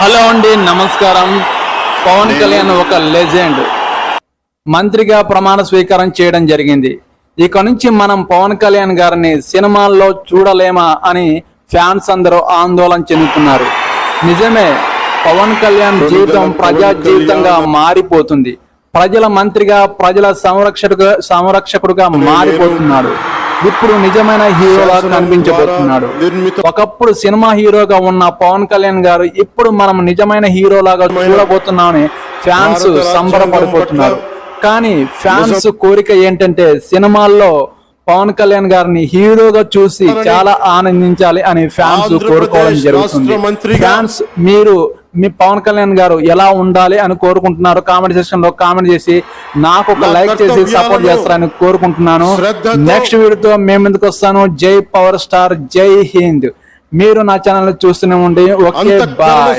Hello అండి, నమస్కారం. పవన్ కళ్యాణ్ ఒక లెజెండ్. మంత్రిగా ప్రమాణ స్వీకారం చేయడం జరిగింది. ఇక నుంచి మనం పవన్ కళ్యాణ్ గారిని సినిమాల్లో చూడలేమా అని ఫ్యాన్స్ అందరూ ఆందోళన చెందుతున్నారు. నిజమే, పవన్ కళ్యాణ్ జీవితం ప్రజా జీవితంగా మారిపోతుంది. ప్రజల మంత్రిగా, ప్రజల సంరక్షకుడుగా మారిపోతున్నాడు. ఇప్పుడు నిజమైన హీరోలా కనిపించబోతున్నాడు. ఒకప్పుడు సినిమా హీరోగా ఉన్న పవన్ కళ్యాణ్ గారు ఇప్పుడు మనం నిజమైన హీరోలాగా చూడబోతున్నామని ఫ్యాన్స్ సంబరపడిపోతున్నారు. కానీ ఫ్యాన్స్ కోరిక ఏంటంటే సినిమాల్లో పవన్ కళ్యాణ్ గారిని హీరోగా చూసి చాలా ఆనందించాలి అని ఫ్యాన్స్ కోరుకోవడం జరుగుతుంది. ఫ్యాన్స్ మీరు మీ పవన్ కళ్యాణ్ గారు ఎలా ఉండాలి అని కోరుకుంటున్నారు? కామెంట్ సెక్షన్ లో కామెంట్ చేసి నాకు ఒక లైక్ చేసి సపోర్ట్ చేస్తారని కోరుకుంటున్నాను. నెక్స్ట్ వీడియోతో మేము ఎందుకు వస్తాను. జై పవర్ స్టార్, జై హింద్. మీరు నా ఛానల్ చూస్తూనే ఉండి. Okay, bye.